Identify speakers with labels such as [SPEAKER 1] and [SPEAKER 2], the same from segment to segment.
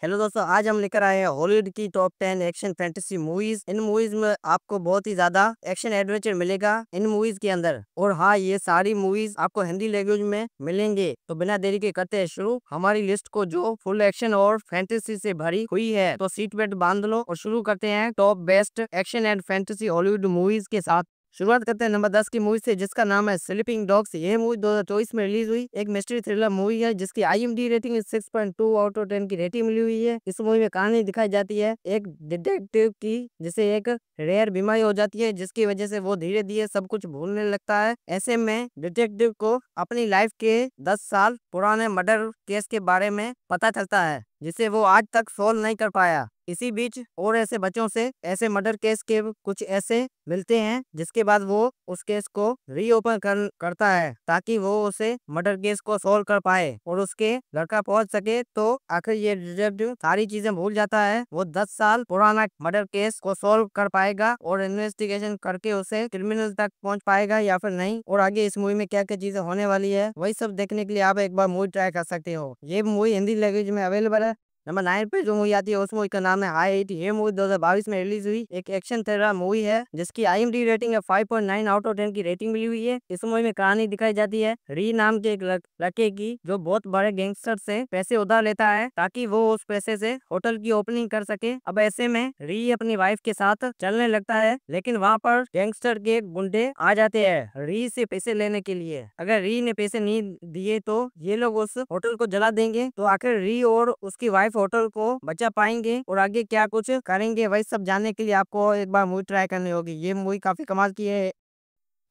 [SPEAKER 1] Hello दोस्तों, आज हम लेकर आए हैं हॉलीवुड की टॉप 10 एक्शन फैंटेसी मूवीज। इन मूवीज में आपको बहुत ही ज्यादा एक्शन एडवेंचर मिलेगा इन मूवीज के अंदर। और हाँ, ये सारी मूवीज आपको हिंदी लैंग्वेज में मिलेंगे। तो बिना देरी के करते हैं शुरू हमारी लिस्ट को, जो फुल एक्शन और फैंटेसी से भरी हुई है। तो सीट बेल्ट बांध लो और शुरू करते हैं top best action and fantasy Hollywood movies के साथ। शुरुआत करते हैं नंबर 10 की मूवी से, जिसका नाम है स्लीपिंग डॉग्स। ये मूवी 2024 में रिलीज हुई एक मिस्ट्री थ्रिलर मूवी है, जिसकी IMDb रेटिंग 6.2 आउट ऑफ 10 की रेटिंग मिली हुई है। इस मूवी में कहानी दिखाई जाती है एक डिटेक्टिव की, जिसे एक रेयर बीमारी हो जाती है, जिसकी वजह से वो धीरे धीरे सब कुछ भूलने लगता है। ऐसे में डिटेक्टिव को अपनी लाइफ के 10 साल पुराने मर्डर केस के बारे में पता चलता है, जिसे वो आज तक सोल्व नहीं कर पाया। इसी बीच और ऐसे बच्चों से ऐसे मर्डर केस के कुछ ऐसे मिलते हैं, जिसके बाद वो उस केस को रीओपन करता है, ताकि वो उसे मर्डर केस को सोल्व कर पाए और उसके लड़का पहुंच सके। तो आखिर ये डिटेक्टिव सारी चीजें भूल जाता है। वो 10 साल पुराना मर्डर केस को सोल्व कर पाएगा और इन्वेस्टिगेशन करके उसे क्रिमिनल तक पहुंच पाएगा या फिर नहीं। और आगे इस मूवी में क्या क्या चीजें होने वाली है, वही सब देखने के लिए आप एक बार मूवी ट्राई कर सकते हो। ये मूवी हिंदी लैंग्वेज में अवेलेबल है। नंबर 9 पे जो मूवी आती है, उस मूवी का नाम है I-80। ये मूवी 2022 में रिलीज हुई एक एक्शन थ्रिलर मूवी है, जिसकी IMDb रेटिंग है 5.9 आउट ऑफ 10 की रेटिंग मिली हुई है। इस मूवी में कहानी दिखाई जाती है री नाम के एक लड़के की, जो बहुत बड़े गैंगस्टर से पैसे उधार लेता है, ताकि वो उस पैसे से होटल की ओपनिंग कर सके। अब ऐसे में री अपनी वाइफ के साथ चलने लगता है, लेकिन वहाँ पर गैंगस्टर के गुंडे आ जाते हैं री से पैसे लेने के लिए। अगर री ने पैसे नहीं दिए तो ये लोग उस होटल को जला देंगे। तो आखिर री और उसकी वाइफ होटल को बचा पाएंगे और आगे क्या कुछ करेंगे, वही सब जानने के लिए आपको एक बार मूवी ट्राई करनी होगी। ये मूवी काफी कमाल की है।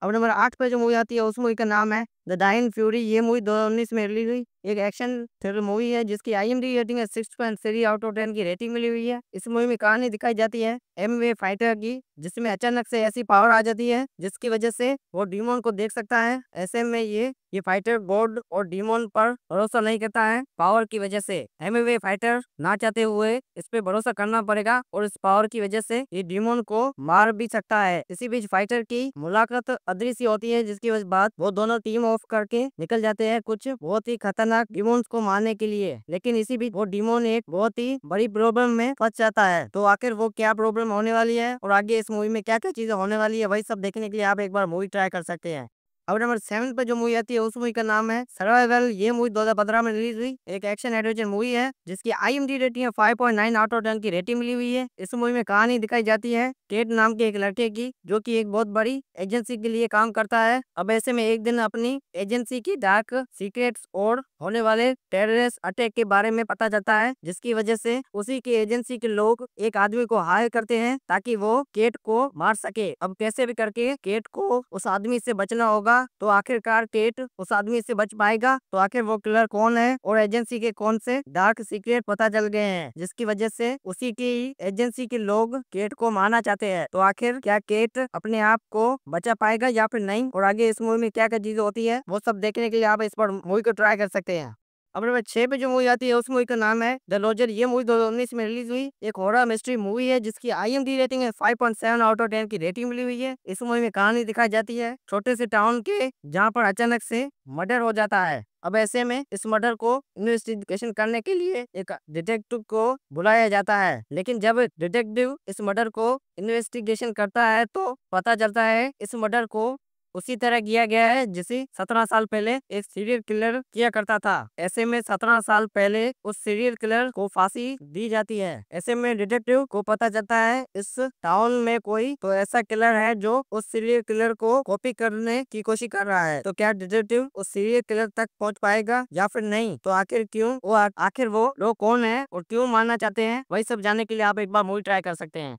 [SPEAKER 1] अब नंबर 8 पे जो मूवी आती है, उस मूवी का नाम है द डायन फ्यूरी। ये मूवी 2019 में रिलीज हुई एक एक्शन थ्रिलर मूवी है, जिसकी IMDb रेटिंग है 6.3 आउट ऑफ 10 की रेटिंग मिली हुई है। इस मूवी में कहानी दिखाई जाती है MMA फाइटर की, जिसमें अचानक से ऐसी पावर आ जाती है, जिसकी वजह से वो डीमन को देख सकता है। ऐसे में ये फाइटर गॉड और डीमन पर भरोसा नहीं करता है। पावर की वजह से MMA फाइटर ना चाहते हुए इस पे भरोसा करना पड़ेगा, और इस पावर की वजह से ये डीमन को मार भी सकता है। इसी बीच फाइटर की मुलाकात अदृश्य होती है, जिसकी वजह बाद वो दोनों टीम ऑफ करके निकल जाते हैं कुछ बहुत ही खतरनाक डिमोन्स को मारने के लिए। लेकिन इसी बीच वो डिमोन एक बहुत ही बड़ी प्रॉब्लम में फंस जाता है। तो आखिर वो क्या प्रॉब्लम होने वाली है और आगे इस मूवी में क्या क्या चीजें होने वाली है, वही सब देखने के लिए आप एक बार मूवी ट्राई कर सकते हैं। अब नंबर 7 पे जो मूवी आती है, उस मूवी का नाम है सर्वाइवल। ये मूवी 2015 में रिलीज हुई एक एक्शन एडवेंचर मूवी है, जिसकी IMDb रेटिंग है 5.9 आउट ऑफ 10 की रेटिंग मिली हुई है। इस मूवी में कहानी दिखाई जाती है टेड नाम के एक लड़के की, जो कि एक बहुत बड़ी एजेंसी के लिए काम करता है। अब ऐसे में एक दिन अपनी एजेंसी की डार्क सीक्रेट्स और होने वाले टेररिस्ट अटैक के बारे में पता चलता है, जिसकी वजह से उसी की एजेंसी के लोग एक आदमी को हायर करते हैं, ताकि वो केट को मार सके। अब कैसे भी करके केट को उस आदमी से बचना होगा। तो आखिरकार केट उस आदमी से बच पाएगा। तो आखिर वो किलर कौन है और एजेंसी के कौन से डार्क सीक्रेट पता चल गए हैं, जिसकी वजह से उसी की एजेंसी के लोग केट को मारना चाहते हैं। तो आखिर क्या केट अपने आप को बचा पाएगा या फिर नहीं, और आगे इस मूवी में क्या क्या चीजें होती है, वो सब देखने के लिए आप इस पर मूवी को ट्राई कर सकते हैं। अब नंबर 6 पे जो मूवी आती है, उस मूवी का नाम है द लॉजर। ये मूवी 2019 में रिलीज हुई एक हॉरर मिस्ट्री मूवी है, जिसकी IMDb रेटिंग है 5.7 आउट ऑफ 10 की रेटिंग मिली हुई है। इस मूवी में कहानी दिखाई जाती है छोटे से टाउन के, जहाँ पर अचानक से मर्डर हो जाता है। अब ऐसे में इस मर्डर को इन्वेस्टिगेशन करने के लिए एक डिटेक्टिव को बुलाया जाता है, लेकिन जब डिटेक्टिव इस मर्डर को इन्वेस्टिगेशन करता है, तो पता चलता है इस मर्डर को उसी तरह किया गया है जिसे 17 साल पहले एक सीरियल किलर किया करता था। ऐसे में 17 साल पहले उस सीरियल किलर को फांसी दी जाती है। ऐसे में डिटेक्टिव को पता चलता है इस टाउन में कोई तो ऐसा किलर है जो उस सीरियल किलर को कॉपी करने की कोशिश कर रहा है। तो क्या डिटेक्टिव उस सीरियल किलर तक पहुंच पाएगा या फिर नहीं, तो आखिर वो लोग कौन है और क्यों मारना चाहते हैं, वही सब जानने के लिए आप एक बार मूवी ट्राई कर सकते हैं।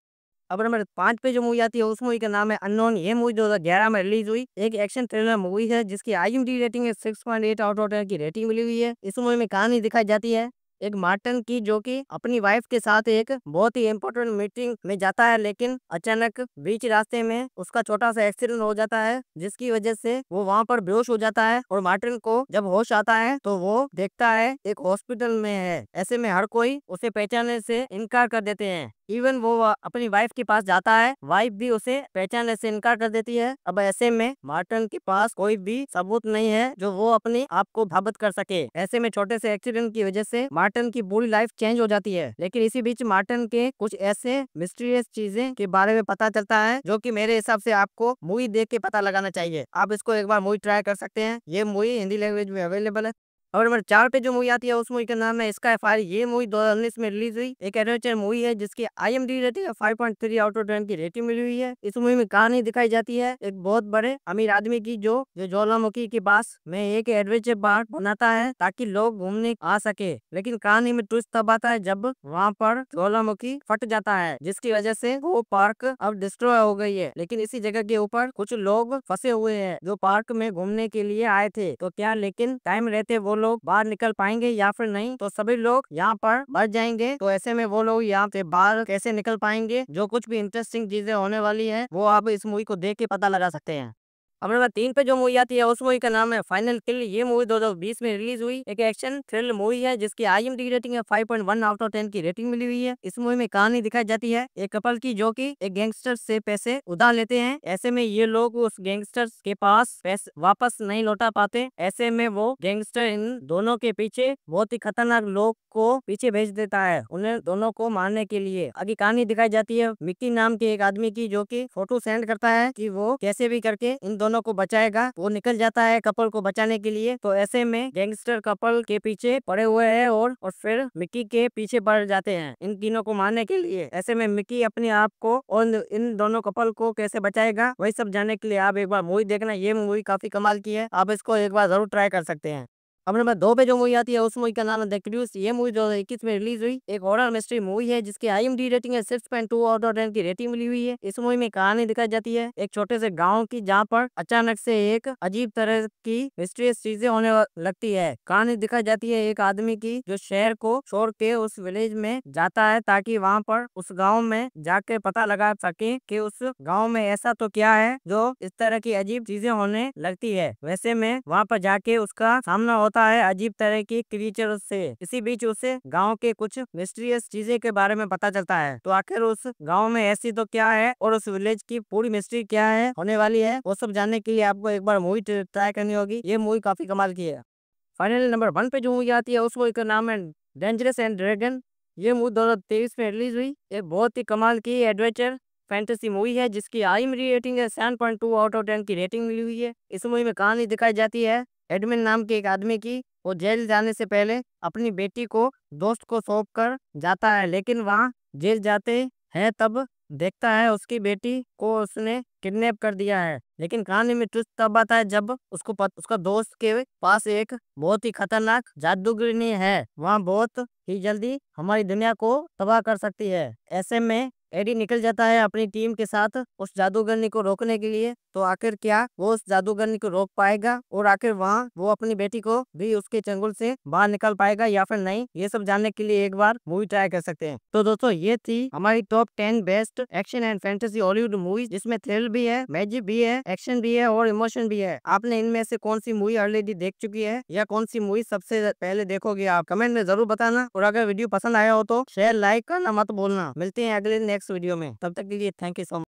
[SPEAKER 1] अब नंबर 5 पे जो मूवी आती है, उस मूवी का नाम है अननोन। ये मूवी 2011 में रिलीज हुई एक एक्शन थ्रिलर मूवी है, जिसकी IMDb रेटिंग है 6.8 आउट ऑफ 10 की रेटिंग मिली हुई है। इस मूवी में कहानी दिखाई जाती है एक मार्टन की, जो कि अपनी वाइफ के साथ एक बहुत ही इम्पोर्टेंट मीटिंग में जाता है, लेकिन अचानक बीच रास्ते में उसका छोटा सा एक्सीडेंट हो जाता है, जिसकी वजह से वो वहाँ पर बेहोश हो जाता है। और मार्टिन को जब होश आता है, तो वो देखता है एक हॉस्पिटल में है। ऐसे में हर कोई उसे पहचानने से इनकार कर देते हैं। इवन वो अपनी वाइफ के पास जाता है, वाइफ भी उसे पहचानने से इनकार कर देती है। अब ऐसे में मार्टिन के पास कोई भी सबूत नहीं है जो वो अपने आप को साबित कर सके। ऐसे में छोटे से एक्सीडेंट की वजह से मार्टिन की पूरी लाइफ चेंज हो जाती है। लेकिन इसी बीच मार्टिन के कुछ ऐसे मिस्टीरियस चीजें के बारे में पता चलता है जो कि मेरे हिसाब से आपको मूवी देख के पता लगाना चाहिए। आप इसको एक बार मूवी ट्राई कर सकते हैं। ये मूवी हिंदी लैंग्वेज में अवेलेबल है। और नंबर 4 पे जो मूवी आती है उस मूवी का नाम है स्काई फायर। ये मूवी 2019 में रिलीज हुई एक एडवेंचर मूवी है जिसकी IMDb रेटिंग 5.3 आउट ऑफ 10 की रेटिंग मिली हुई है। इस मूवी में कहानी दिखाई जाती है एक बहुत बड़े अमीर आदमी की जो ज्वालामुखी के पास में एक एडवेंचर पार्क बनाता है ताकि लोग घूमने आ सके। लेकिन कहानी में ट्विस्ट तब आता है जब वहाँ पर ज्वालामुखी फट जाता है जिसकी वजह से वो पार्क अब डिस्ट्रॉय हो गई है। लेकिन इसी जगह के ऊपर कुछ लोग फंसे हुए हैं जो पार्क में घूमने के लिए आए थे। तो क्या लेकिन टाइम रहते वो लोग बाहर निकल पाएंगे या फिर नहीं? तो सभी लोग यहाँ पर बच जाएंगे। तो ऐसे में वो लोग यहाँ से बाहर कैसे निकल पाएंगे? जो कुछ भी इंटरेस्टिंग चीजें होने वाली है वो आप इस मूवी को देख के पता लगा सकते हैं। अब नंबर 3 पे जो मूवी आती है उस मूवी का नाम है फाइनल किल। ये मूवी 2020 में रिलीज हुई एक एक्शन थ्रिल मूवी है जिसकी IMDb रेटिंग है 5.1 आउट ऑफ 10 की रेटिंग मिली हुई है। इस मूवी में कहानी दिखाई जाती है एक कपल की जो कि एक गैंगस्टर से पैसे उधार लेते हैं। ऐसे में ये लोग उस गैंगस्टर के पास पैसे वापस नहीं लौटा पाते। ऐसे में वो गैंगस्टर इन दोनों के पीछे बहुत ही खतरनाक लोग को पीछे भेज देता है उन्हें दोनों को मारने के लिए। आगे कहानी दिखाई जाती है मिक्की नाम के एक आदमी की जो कि फोटो सेंड करता है कि वो कैसे भी करके इन दोनों को बचाएगा। वो निकल जाता है कपल को बचाने के लिए। तो ऐसे में गैंगस्टर कपल के पीछे पड़े हुए हैं और फिर मिक्की के पीछे पड़ जाते हैं इन तीनों को मारने के लिए। ऐसे में मिक्की अपने आप को और इन दोनों कपल को कैसे बचाएगा वही सब जानने के लिए आप एक बार मूवी देखना। ये मूवी काफी कमाल की है। आप इसको एक बार जरूर ट्राई कर सकते हैं। अब नंबर 2 पे जो मूवी आती है उस मूवी का नाम है द क्रूज। ये मूवी 2021 में रिलीज हुई एक हॉरर मिस्ट्री मूवी है जिसकी IMDb रेटिंग है 6.2 आउट ऑफ 10 की रेटिंग मिली हुई है। इस मूवी में कहानी दिखाई जाती है एक छोटे से गांव की जहां पर अचानक से एक अजीब तरह की मिस्टीरियस चीजें होने लगती है। कहानी दिखाई जाती है एक आदमी की जो शहर को छोड़ के उस विलेज में जाता है ताकि वहां पर उस गाँव में जाके पता लगा सके कि उस गाँव में ऐसा तो क्या है जो इस तरह की अजीब चीजें होने लगती है। वैसे में वहां पर जाके उसका सामना होता है अजीब तरह की क्रिएचर से। इसी बीच उसे गांव के कुछ मिस्टीरियस चीजें के बारे में पता चलता है। तो आखिर उस गांव में ऐसी तो क्या है और उस विलेज की पूरी मिस्ट्री क्या है होने वाली है वो सब जानने के लिए आपको एक बार मूवी ट्राई करनी होगी। ये मूवी काफी कमाल की है। फाइनली नंबर 1 पे जो मूवी आती है उस मूवी का नाम है डेंजरस एंड ड्रैगन। ये मूवी 2023 में रिलीज हुई एक बहुत ही कमाल की एडवेंचर फैंटेसी मूवी है जिसकी IMDb रेटिंग है 7.2 आउट ऑफ 10 की रेटिंग मिली हुई है। इस मूवी में कहानी दिखाई जाती है एडमिन नाम के एक आदमी की। वो जेल जाने से पहले अपनी बेटी को दोस्त को सौंप कर जाता है। लेकिन वहाँ जेल जाते हैं तब देखता है उसकी बेटी को उसने किडनैप कर दिया है। लेकिन कहानी में ट्विस्ट तब आता है जब उसका दोस्त के पास एक बहुत ही खतरनाक जादूगरनी है। वहाँ बहुत ही जल्दी हमारी दुनिया को तबाह कर सकती है। ऐसे में एडी निकल जाता है अपनी टीम के साथ उस जादूगरनी को रोकने के लिए। तो आखिर क्या वो उस जादूगरनी को रोक पाएगा और आखिर वहाँ वो अपनी बेटी को भी उसके चंगुल से बाहर निकाल पाएगा या फिर नहीं? ये सब जानने के लिए एक बार मूवी ट्राई कर सकते हैं। तो दोस्तों ये थी हमारी top 10 best action and fantasy Hollywood movies जिसमें थ्रिल भी है, मैजिक भी है, एक्शन भी है और इमोशन भी है। आपने इनमें से कौन सी मूवी ऑलरेडी देख चुकी है या कौन सी मूवी सबसे पहले देखोगे? आप कमेंट में जरूर बताना। और अगर वीडियो पसंद आया हो तो शेयर लाइक करना मत भूलना। मिलते हैं अगले नेक्स्ट वीडियो में, तब तक के लिए थैंक यू सो मच।